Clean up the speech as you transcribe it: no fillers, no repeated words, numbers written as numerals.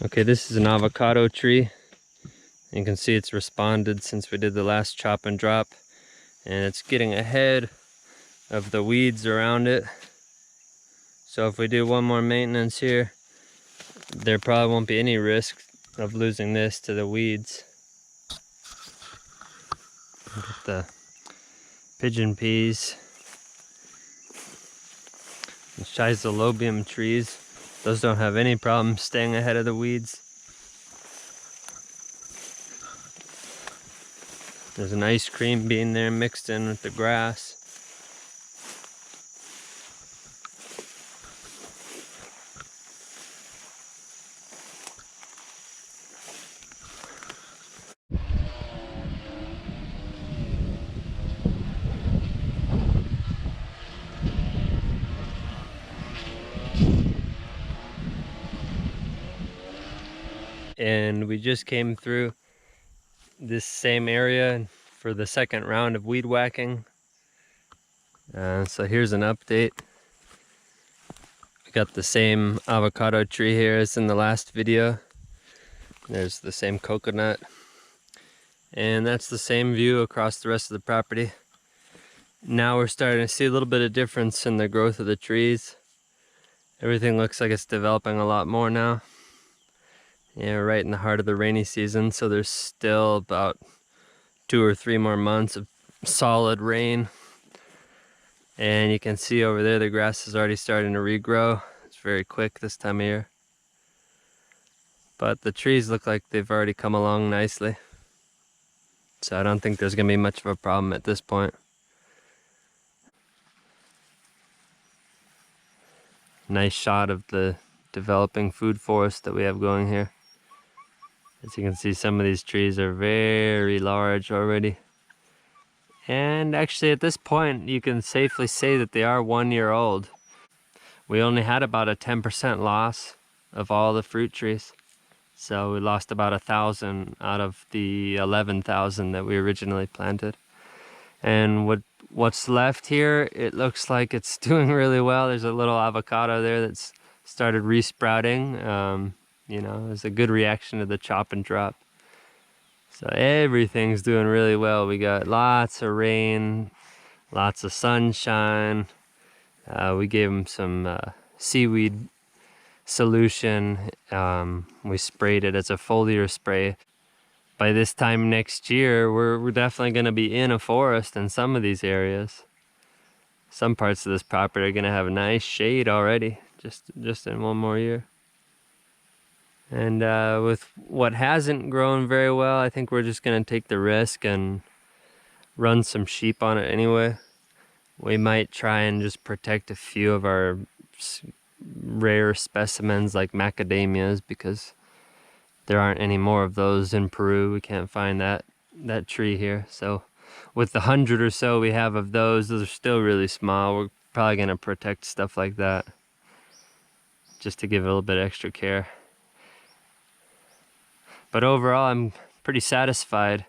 Okay, this is an avocado tree. You can see it's responded since we did the last chop and drop, and it's getting ahead of the weeds around it. So if we do one more maintenance here, there probably won't be any risk of losing this to the weeds. Look at the pigeon peas. And schizolobium trees. Those don't have any problem staying ahead of the weeds. There's an ice cream bean there mixed in with the grass. And we just came through this same area for the second round of weed whacking. So here's an update. We got the same avocado tree here as in the last video. There's the same coconut. And that's the same view across the rest of the property. Now we're starting to see a little bit of difference in the growth of the trees. Everything looks like it's developing a lot more now. Yeah, right in the heart of the rainy season, so there's still about 2 or 3 more months of solid rain. And you can see over there the grass is already starting to regrow. It's very quick this time of year. But the trees look like they've already come along nicely. So I don't think there's going to be much of a problem at this point. Nice shot of the developing food forest that we have going here. As you can see, some of these trees are very large already. And actually at this point, you can safely say that they are 1 year old. We only had about a 10% loss of all the fruit trees. So we lost about 1,000 out of the 11,000 that we originally planted. And what's left here, it looks like it's doing really well. There's a little avocado there that's started resprouting. You know, there's a good reaction to the chop and drop. So everything's doing really well. We got lots of rain, lots of sunshine. We gave them some seaweed solution. We sprayed it as a foliar spray. By this time next year, we're definitely going to be in a forest in some of these areas. Some parts of this property are going to have a nice shade already, just in 1 more year. And with what hasn't grown very well, I think we're just going to take the risk and run some sheep on it anyway. We might try and just protect a few of our rare specimens like macadamias, because there aren't any more of those in Peru. We can't find that tree here. So with the 100 or so we have of those are still really small. We're probably going to protect stuff like that just to give it a little bit extra care. But overall, I'm pretty satisfied.